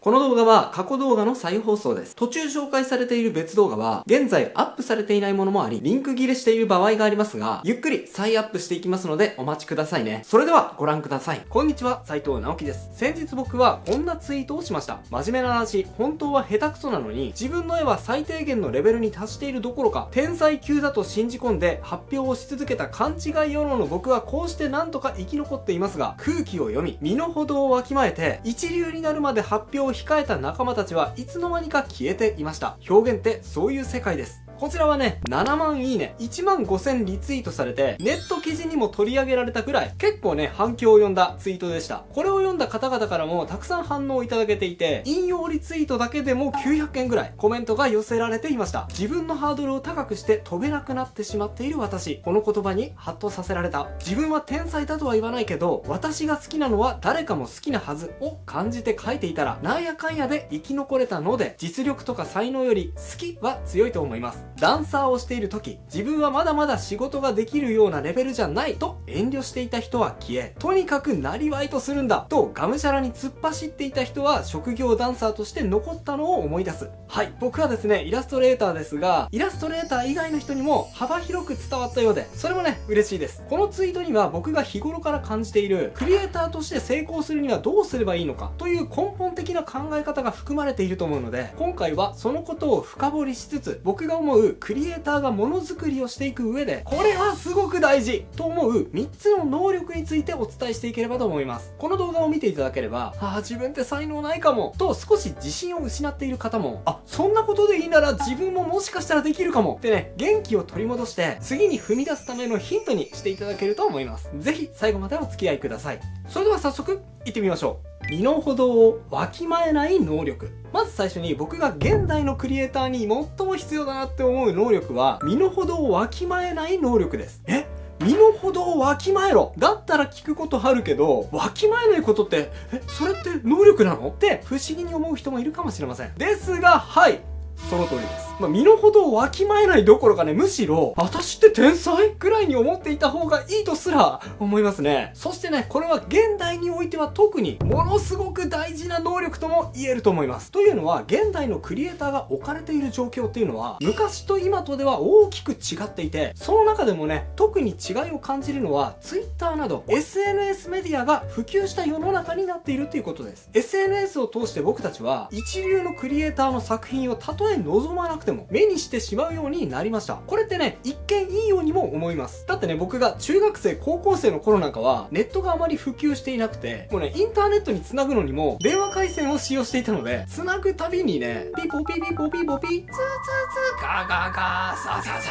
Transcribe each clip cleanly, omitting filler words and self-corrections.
この動画は過去動画の再放送です。途中紹介されている別動画は現在アップされていないものもあり、リンク切れしている場合がありますが、ゆっくり再アップしていきますのでお待ちくださいね。それではご覧ください。こんにちは、斉藤直樹です。先日僕はこんなツイートをしました。真面目な話、本当は下手くそなのに自分の絵は最低限のレベルに達しているどころか天才級だと信じ込んで発表をし続けた勘違い世論の僕はこうしてなんとか生き残っていますが、空気を読み身の程をわきまえて一流になるまで発表を控えた仲間たちはいつの間にか消えていました。表現ってそういう世界です。こちらはね、7万いいね、1万5000リツイートされて、ネット記事にも取り上げられたくらい、結構ね、反響を呼んだツイートでした。これを読んだ方々からもたくさん反応をいただけていて、引用リツイートだけでも900件ぐらいコメントが寄せられていました。自分のハードルを高くして飛べなくなってしまっている私、この言葉にハッとさせられた。自分は天才だとは言わないけど、私が好きなのは誰かも好きなはずを感じて書いていたら、なんやかんやで生き残れたので、実力とか才能より好きは強いと思います。ダンサーをしている時、自分はまだまだ仕事ができるようなレベルじゃないと遠慮していた人は消え、とにかくなりわいとするんだとがむしゃらに突っ走っていた人は職業ダンサーとして残ったのを思い出す。はい、僕はですね、イラストレーターですが、イラストレーター以外の人にも幅広く伝わったようで、それもね、嬉しいです。このツイートには僕が日頃から感じているクリエイターとして成功するにはどうすればいいのかという根本的な考え方が含まれていると思うので、今回はそのことを深掘りしつつ、僕が思うクリエイターがものづくりをしていく上でこれはすごく大事と思う3つの能力についてお伝えしていければと思います。この動画を見ていただければ、自分って才能ないかもと少し自信を失っている方も、そんなことでいいなら自分ももしかしたらできるかもってね、元気を取り戻して次に踏み出すためのヒントにしていただけると思います。ぜひ最後までお付き合いください。それでは早速行ってみましょう。身の程をわきまえない能力。まず最初に僕が現代のクリエイターに最も必要だなって思う能力は、身の程をわきまえない能力です。身の程をわきまえろだったら聞くことあるけど、わきまえないことってそれって能力なのって不思議に思う人もいるかもしれません。ですが、はい、その通りです。身の程をわきまえないどころかね、むしろ私って天才くらいに思っていた方がいいとすら思いますね。そしてね、これは現代においては特にものすごく大事な能力とも言えると思います。というのは、現代のクリエイターが置かれている状況っていうのは昔と今とでは大きく違っていて、その中でもね、特に違いを感じるのは Twitter など SNS メディアが普及した世の中になっているということです。 SNS を通して僕たちは一流のクリエイターの作品をたとえ望まなくても目にしてしまうようになりました。これってね、一見いいようにも思います。だってね、僕が中学生高校生の頃なんかはネットがあまり普及していなくて、もうね、インターネットにつなぐのにも電話回線を使用していたので、つなぐたびにね、ピポピピポピポピツーツーツーガーガーガーサーサーサ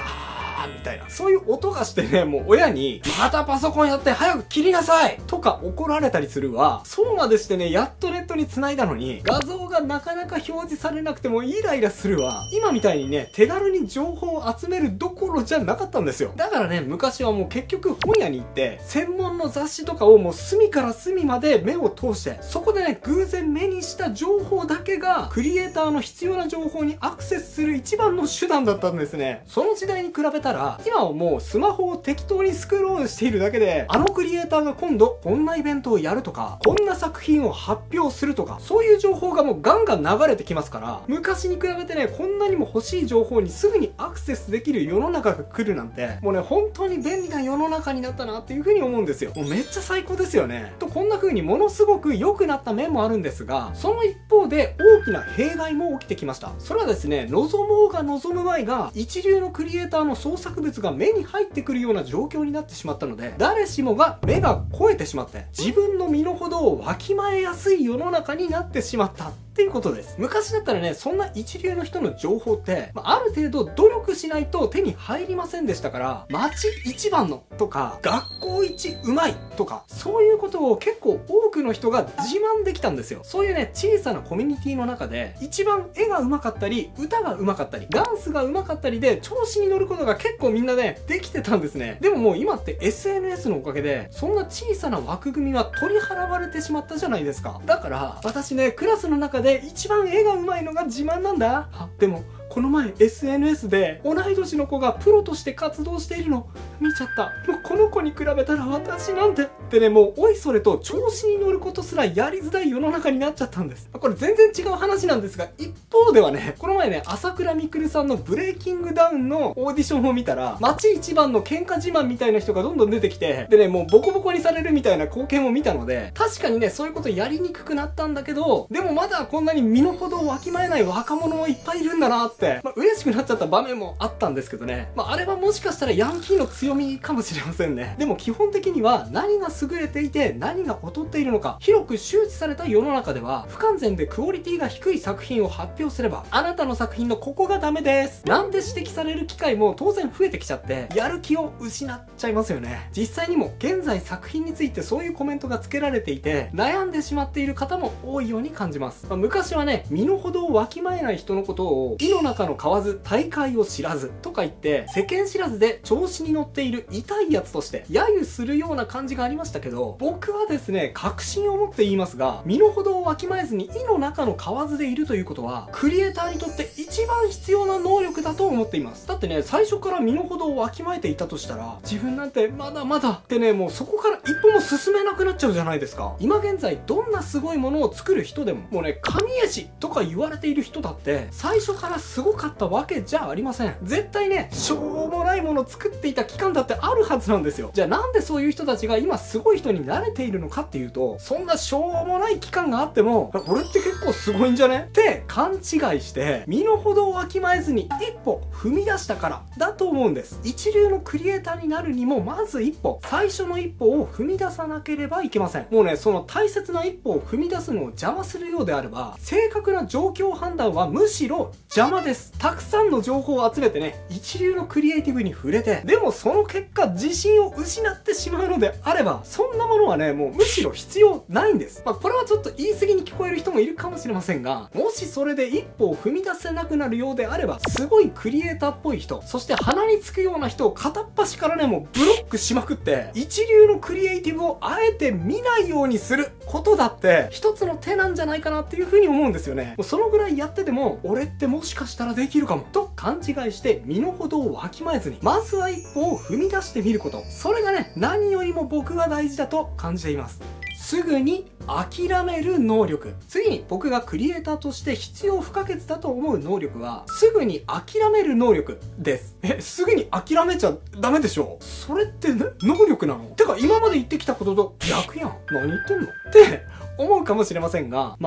ーみたいな、そういう音がしてね、もう親にまたパソコンやって早く切りなさいとか怒られたりするわ。そうまでしてね、やっとネットに繋いだのに画像がなかなか表示されなくてもイライラするわ。今みたいにね、手軽に情報を集めるどころじゃなかったんですよ。だからね、昔はもう結局本屋に行って専門の雑誌とかをもう隅から隅まで目を通して、そこでね、偶然目にした情報だけがクリエイターの必要な情報にアクセスする一番の手段だったんですね。その時代に比べたら今はもうスマホを適当にスクロールしているだけで、あのクリエイターが今度こんなイベントをやるとか、こんな作品を発表するとか、そういう情報がもうガンガン流れてきますから、昔に比べてね、こんなにも欲しい情報にすぐにアクセスできる世の中が来るなんて、もうね、本当に便利な世の中になったなっていう風に思うんですよ。もうめっちゃ最高ですよね。と、こんな風にものすごく良くなった面もあるんですが、その一方で大きな弊害も起きてきました。それはですね、望もうが望むまいが一流のクリエイターの創作物が目に入ってくるような状況になってしまったので、誰しもが目が肥えてしまって自分の身の程をわきまえやすい世の中になってしまったっていうことです。昔だったらね、そんな一流の人の情報って、ある程度努力しないと手に入りませんでしたから、町一番のとか学校一うまいとか、そういうことを結構多くの人が自慢できたんですよ。そういうね、小さなコミュニティの中で一番絵がうまかったり歌がうまかったりダンスがうまかったりで調子に乗ることが結構みんなね、できてたんですね。でももう今って SNS のおかげでそんな小さな枠組みは取り払われてしまったじゃないですか。だから私ね、クラスの中で一番絵がうまいのが自慢なんだ。でもこの前 SNS で同い年の子がプロとして活動しているの見ちゃった。もうこの子に比べたら私なんてでね、もうおいそれと調子に乗ることすらやりづらい世の中になっちゃったんです。これ全然違う話なんですが、一方ではね、この前ね、朝倉未来さんのブレイキングダウンのオーディションを見たら、街一番の喧嘩自慢みたいな人がどんどん出てきて、でね、もうボコボコにされるみたいな光景も見たので、確かにね、そういうことやりにくくなったんだけど、でもまだこんなに身の程をわきまえない若者もいっぱいいるんだなって、嬉しくなっちゃった場面もあったんですけどね。あれはもしかしたらヤンキーの強みかもしれませんね。でも基本的には何が優れていて何が劣っているのか、広く周知された世の中では、不完全でクオリティが低い作品を発表すれば、あなたの作品のここがダメですなんて指摘される機会も当然増えてきちゃって、やる気を失っちゃいますよね。実際にも現在作品についてそういうコメントが付けられていて、悩んでしまっている方も多いように感じます。昔はね、身の程をわきまえない人のことを、井の中の蛙、大海を知らずとか言って、世間知らずで調子に乗っている痛いやつとして揶揄するような感じがありましたけど、僕はですね、確信を持って言いますが、身の程をわきまえずに井の中の蛙でいるということは、クリエイターにとって一番必要な能力だと思っています。だってね、最初から身の程をわきまえていたとしたら、自分なんてまだまだってね、もうそこから一歩も進めなくなっちゃうじゃないですか。今現在どんなすごいものを作る人でも、もうね、神絵師とか言われている人だって最初からすごかったわけじゃありません。絶対ね、しょうもないものを作っていた期間だってあるはずなんですよ。じゃあなんでそういう人たちが今すごい人になれているのかっていうと、そんなしょうもない期間があっても、俺って結構すごいんじゃねって勘違いして身の程をわきまえずに一歩踏み出したからだと思うんです。一流のクリエイターになるにも、まず一歩、最初の一歩を踏み出さなければいけません。もうね、その大切な一歩を踏み出すのを邪魔するようであれば、正確な状況判断はむしろ邪魔です。たくさんの情報を集めてね、一流のクリエイティブに触れて、でもその結果自信を失ってしまうのであれば、そんなものはね、もうむしろ必要ないんです。これはちょっと言い過ぎに聞こえる人もいるかもしれませんが、もしそれで一歩を踏み出せなくなるようであれば、すごいクリエイターっぽい人、そして鼻につくような人を片っ端からね、もうブロックしまくって、一流のクリエイティブをあえて見ないようにすることだって一つの手なんじゃないかなっていうふうに思うんですよね。もうそのぐらいやってても、俺ってもしかしたらできるかもと勘違いして身の程をわきまえずに、まずは一歩を踏み出してみること、それがね、何よりも僕は大事だと感じています。すぐに諦める能力。次に僕がクリエイターとして必要不可欠だと思う能力は、すぐに諦める能力です。すぐに諦めちゃダメでしょ。それってね、能力なの？てか今まで言ってきたことと逆やん。何言ってんのって思うかもしれませんが、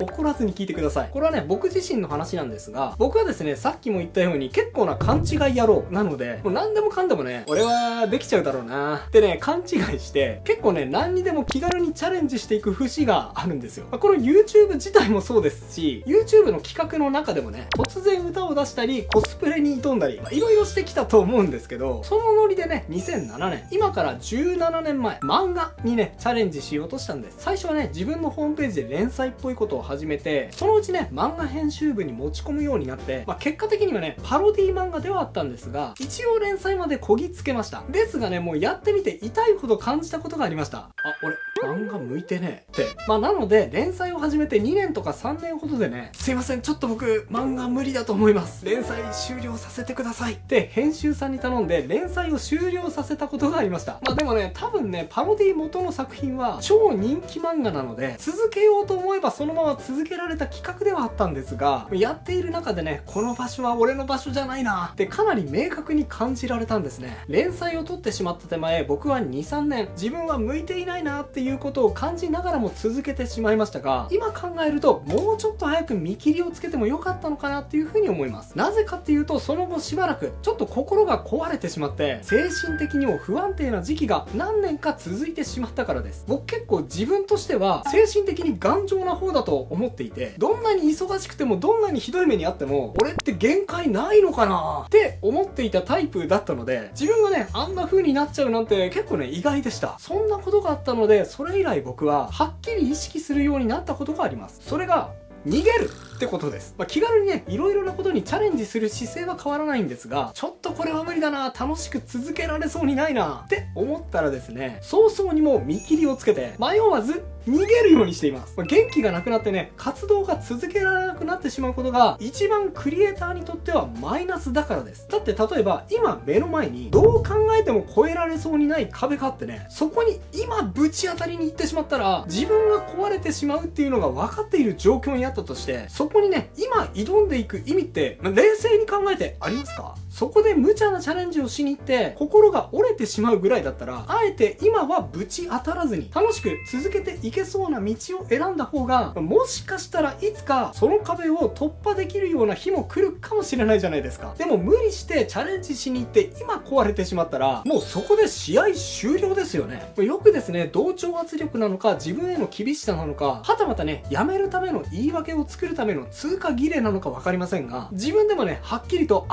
怒らずに聞いてください。これはね、僕自身の話なんですが、僕はですね、さっきも言ったように結構な勘違い野郎なので、もう何でもかんでもね、俺はできちゃうだろうなってね、勘違いして、結構ね、何にでも気軽にチャレンジしていく節があるんですよ。この YouTube 自体もそうですし、YouTube の企画の中でもね、突然歌を出したり、コスプレに挑んだり、いろいろしてきたと思うんですけど、そのノリでね、2007年、今から17年前、漫画にね、チャレンジしようとしたんです。最初はね、自分のホームページで連載っぽいことを始めて、そのうちね、漫画編集部に持ち込むようになって、結果的にはね、パロディ漫画ではあったんですが、一応連載までこぎつけました。ですがね、もうやってみて痛いほど感じたことがありました。俺、漫画向いてねって。なので、連載を始めて2年とか3年ほどでね、すいません、ちょっと僕、漫画無理だと思います。連載終了させてくださいって編集さんに頼んで、連載を終了させたことがありました。でもね、多分ね、パロディ元の作品は超人気漫画なので、続けようと思えばそのまま続けられた企画ではあったんですが、やっている中でね、この場所は俺の場所じゃないなってかなり明確に感じられたんですね。連載を取ってしまった手前、僕は 2,3 年自分は向いていないなっていうことを感じながらも続けてしまいましたが、今考えるともうちょっと早く見切りをつけてもよかったのかなっていうふうに思います。なぜかっていうと、その後しばらくちょっと心が壊れてしまって、精神的にも不安定な時期が何年か続いてしまったからです。僕結構自分としては精神的に頑丈な方だと思っていて、どんなに忙しくてもどんなにひどい目にあっても、俺って限界ないのかなって思っていたタイプだったので、自分がね、あんな風になっちゃうなんて結構ね、意外でした。そんなことがあったので、それ以来僕ははっきり意識するようになったことがあります。それが逃げるってことです。気軽にね、いろいろなことにチャレンジする姿勢は変わらないんですが、ちょっととこれは無理だな、楽しく続けられそうにないなって思ったらですね、早々にもう見切りをつけて迷わず逃げるようにしています。元気がなくなってね、活動が続けられなくなってしまうことが一番クリエイターにとってはマイナスだからです。だって例えば今目の前にどう考えても越えられそうにない壁があってね、そこに今ぶち当たりに行ってしまったら自分が壊れてしまうっていうのが分かっている状況にあったとして、そこにね、今挑んでいく意味って冷静に考えてありますか？そこで無茶なチャレンジをしに行って心が折れてしまうぐらいだったら、あえて今はぶち当たらずに楽しく続けていけそうな道を選んだ方が、もしかしたらいつかその壁を突破できるような日も来るかもしれないじゃないですか。でも無理してチャレンジしに行って今壊れてしまったら、もうそこで試合終了ですよね。よくですね、同調圧力なのか自分への厳しさなのか、はたまたね、やめるための言い訳を作るための通過儀礼なのか分かりませんが、自分でもね、はっきりと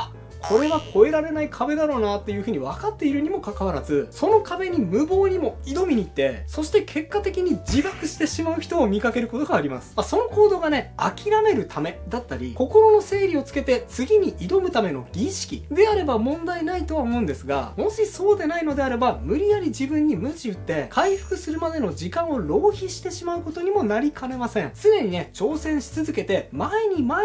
これは越えられない壁だろうなっていう風に分かっているにもかかわらず、その壁に無謀にも挑みに行って、そして結果的に自爆してしまう人を見かけることがあります。その行動がね、諦めるためだったり、心の整理をつけて次に挑むための儀式であれば問題ないとは思うんですが、もしそうでないのであれば、無理やり自分に鞭打って回復するまでの時間を浪費してしまうことにもなりかねません。常にね、挑戦し続けて前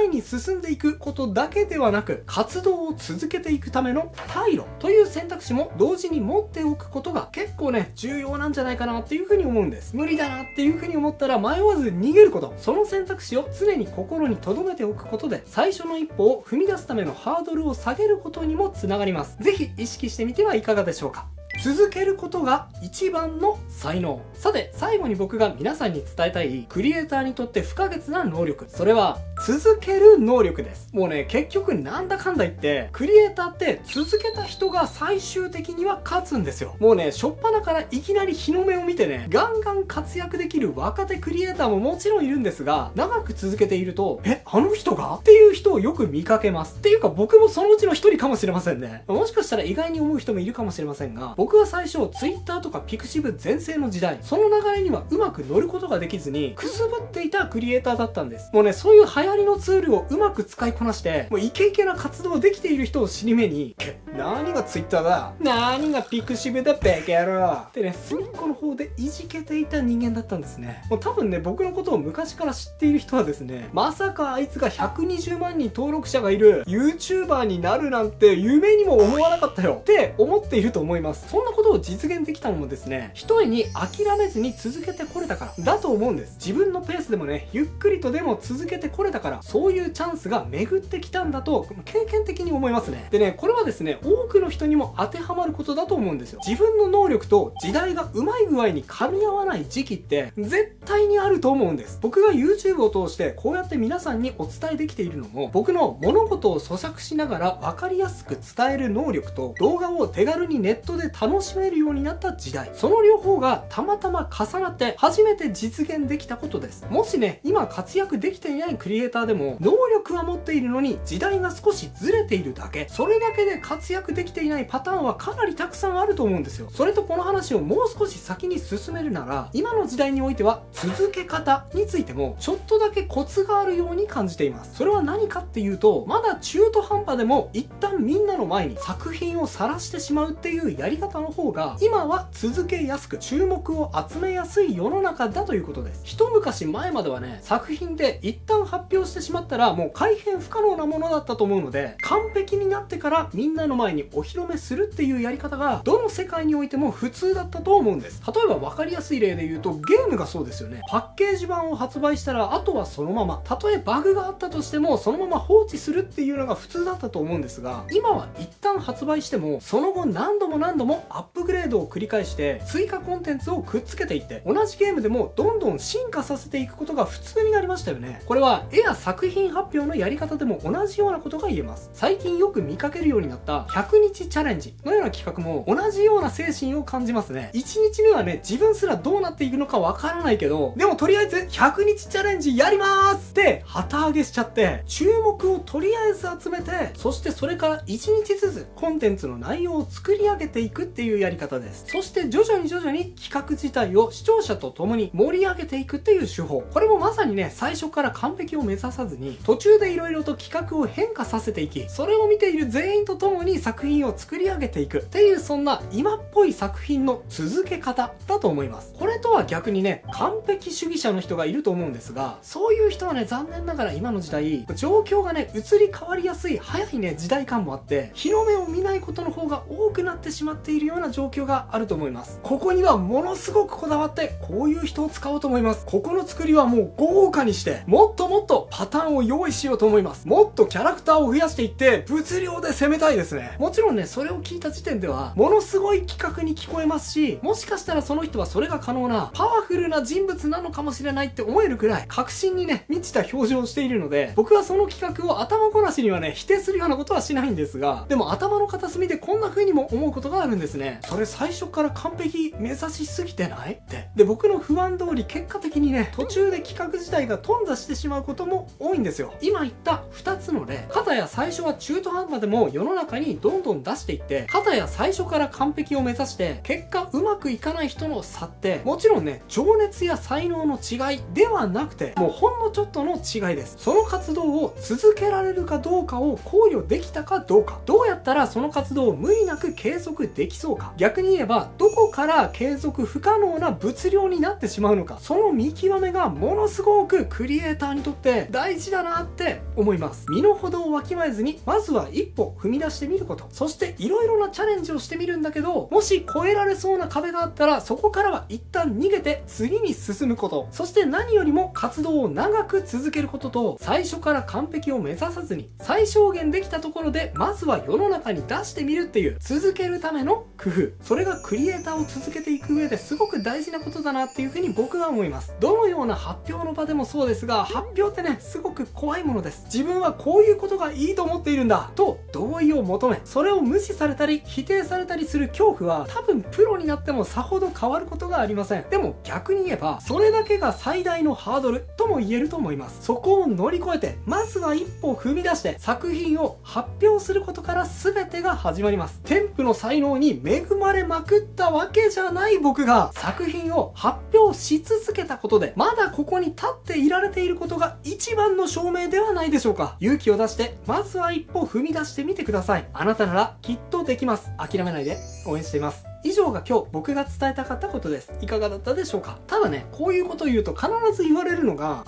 に進んでいくことだけではなく、活動を続けていくための退路という選択肢も同時に持っておくことが結構ね、重要なんじゃないかなっていうふうに思うんです。無理だなっていうふうに思ったら迷わず逃げること、その選択肢を常に心に留めておくことで、最初の一歩を踏み出すためのハードルを下げることにもつながります。ぜひ意識してみてはいかがでしょうか。続けることが一番の才能。さて、最後に僕が皆さんに伝えたいクリエイターにとって不可欠な能力、それは続ける能力です。もうね、結局なんだかんだ言ってクリエイターって続けた人が最終的には勝つんですよ。もうね、初っ端からいきなり日の目を見てね、ガンガン活躍できる若手クリエイターももちろんいるんですが、長く続けているとあの人がっていう人をよく見かけます。っていうか僕もそのうちの一人かもしれませんね。もしかしたら意外に思う人もいるかもしれませんが、僕は最初 Twitter とか Pixiv 全盛の時代、その流れにはうまく乗ることができずにくすぶっていたクリエイターだったんです。もうね、そういう流行りのツールをうまく使いこなして、もうイケイケな活動できている人を尻目に、何が Twitter だ、何が Pixiv だベケロってね、隅っこの方でいじけていた人間だったんですね。もう多分ね、僕のことを昔から知っている人はですね、まさかあいつが120万人登録者がいる YouTuber になるなんて夢にも思わなかったよって思っていると思います。そんなことを実現できたのもですね、一重に諦めずに続けてこれたからだと思うんです。自分のペースでもね、ゆっくりとでも続けてこれたから、そういうチャンスが巡ってきたんだと経験的に思いますね。でね、これはですね、多くの人にも当てはまることだと思うんですよ。自分の能力と時代がうまい具合に噛み合わない時期って絶対にあると思うんです。僕が YouTube を通してこうやって皆さんにお伝えできているのも、僕の物事を咀嚼しながら分かりやすく伝える能力と、動画を手軽にネットで楽しめるようになった時代、その両方がたまたま重なって初めて実現できたことです。もしね、今活躍できていないクリエイターでも能力は持っているのに時代が少しずれているだけ、それだけで活躍できていないパターンはかなりたくさんあると思うんですよ。それとこの話をもう少し先に進めるなら、今の時代においては続け方についてもちょっとだけコツがあるように感じています。それは何かっていうと、まだ中途半端でも一旦みんなの前に作品を晒してしまうっていうやり方の方が今は続けやすく注目を集めやすい世の中だということです。一昔前まではね、作品で一旦発表してしまったらもう改変不可能なものだったと思うので、完璧になってからみんなの前にお披露目するっていうやり方がどの世界においても普通だったと思うんです。例えば分かりやすい例で言うと、ゲームがそうですよね。パッケージ版を発売したらあとはそのまま、たとえバグがあったとしてもそのまま放置するっていうのが普通だったと思うんですが、今は一旦発売してもその後何度もアップグレードを繰り返して追加コンテンツをくっつけていって、同じゲームでもどんどん進化させていくことが普通になりましたよね。これは絵や作品発表のやり方でも同じようなことが言えます。最近よく見かけるようになった100日チャレンジのような企画も同じような精神を感じますね。1日目はね、自分すらどうなっていくのかわからないけど、でもとりあえず100日チャレンジやりまーすって旗揚げしちゃって、注目をとりあえず集めて、そしてそれから1日ずつコンテンツの内容を作り上げていくっていうやり方です。そして徐々に企画自体を視聴者と共に盛り上げていくっていう手法、これもまさにね、最初から完璧を目指さずに途中でいろいろと企画を変化させていき、それを見ている全員と共に作品を作り上げていくっていう、そんな今っぽい作品の続け方だと思います。これとは逆にね、完璧主義者の人がいると思うんですが、そういう人はね、残念ながら今の時代、状況がね、移り変わりやすい早いね、時代感もあって、日の目を見ないことの方が多くなってしまっているような状況があると思います。ここにはものすごくこだわって、こういう人を使おうと思います。ここの作りはもう豪華にして、もっともっとパターンを用意しようと思います。もっとキャラクターを増やしていって、物量で攻めたいですね。もちろんね、それを聞いた時点では、ものすごい企画に聞こえますし、もしかしたらその人はそれが可能な、パワフルな人物なのかもしれないって思えるくらい、確信にね、満ちた表情をしているので、僕はその企画を頭ごなしにはね、否定するようなことはしないんですが、でも頭の片隅でこんな風にも思うことがあるんですね。それ最初から完璧目指しすぎてないって。で、僕の不安通り結果的にね、途中で企画自体が頓挫してしまうことも多いんですよ。今言った2つの例、片や最初は中途半端でも世の中にどんどん出していって、片や最初から完璧を目指して結果うまくいかない人の差って、もちろんね、情熱や才能の違いではなくて、もうほんのちょっとの違いです。その活動を続けられるかどうかを考慮できたかどうか、どうやったらその活動を無理なく継続できそうか、逆に言えばどこから継続不可能な物量になってしまうのか、その見極めがものすごくクリエイターにとって大事だなって思います。身の程をわきまえずに、まずは一歩踏み出してみること、そしていろいろなチャレンジをしてみるんだけど、もし越えられそうな壁があったら、そこからは一旦逃げて次に進むこと、そして何よりも活動を長く続けることと、最初から完璧を目指さずに最小限できたところでまずは世の中に出してみるっていう続けるための工夫、それがクリエイターを続けていく上ですごく大事なことだなっていうふうに僕は思います。どのような発表の場でもそうですが、発表ってね、すごく怖いものです。自分はこういうことがいいと思っているんだと同意を求め、それを無視されたり否定されたりする恐怖は、多分プロになってもさほど変わることがありません。でも逆に言えば、それだけが最大のハードルとも言えると思います。そこを乗り越えて、まずは一歩踏み出して作品を発表することから全てが始まります。天賦の才能に恵まれまくったわけじゃない僕が作品を発表し続けたことで、まだここに立っていられていることが一番の証明ではないでしょうか。勇気を出してまずは一歩踏み出してみてください。あなたならきっとできます。諦めないで応援しています。以上が今日僕が伝えたかったことです。いかがだったでしょうか。ただね、こういうことを言うと必ず言われるのが、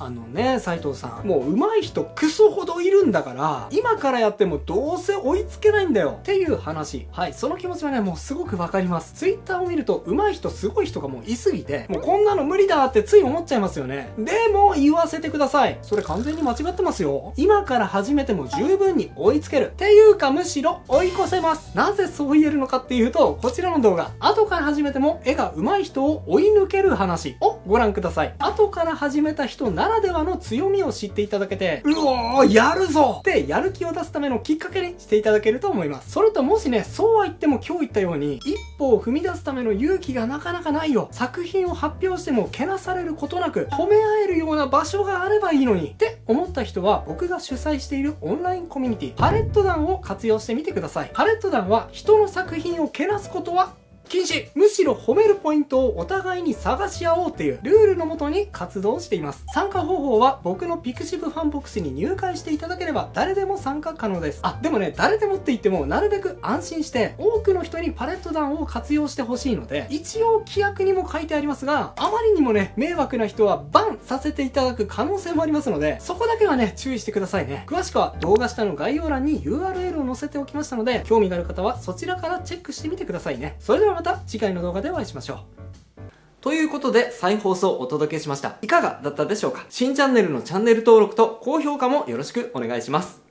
斉藤さん、もう上手い人クソほどいるんだから、今からやってもどうせ追いつけないんだよっていう話。はい、その気持ちはね、もうすごくわかります。ツイッターを見ると上手い人すごい人がもういすぎて、もうこんなの無理だってつい思っちゃいますよね。でも言わせてください。それ完全に間違ってますよ。今から始めても十分に追いつける。っていうかむしろ追い越せます。なぜそう言えるのかっていうと、こちらの動画、後から始めても絵が上手い人を追い抜ける話をご覧ください。後から始めた人ならではの強みを知っていただけて、うおーやるぞってやる気を出すためのきっかけにしていただけると思います。それともしね、そうは言っても今日言ったように、一歩を踏み出すための勇気がなかなかないよ、作品を発表してもけなされることなく褒め合えるような場所があればいいのにって思った人は、僕が主催しているオンラインコミュニティパレット団を活用してみてください。パレット団は人の作品をけなすことは禁止。むしろ褒めるポイントをお互いに探し合おうっていうルールのもとに活動しています。参加方法は僕のピクシブファンボックスに入会していただければ誰でも参加可能です。でもね、誰でもって言ってもなるべく安心して多くの人にパレット団を活用してほしいので、一応規約にも書いてありますが、あまりにもね、迷惑な人はバンさせていただく可能性もありますので、そこだけはね、注意してくださいね。詳しくは動画下の概要欄に URL を載せておきましたので、興味がある方はそちらからチェックしてみてくださいね。それではまた次回の動画でお会いしましょう。ということで、再放送をお届けしました。いかがだったでしょうか。新チャンネルのチャンネル登録と高評価もよろしくお願いします。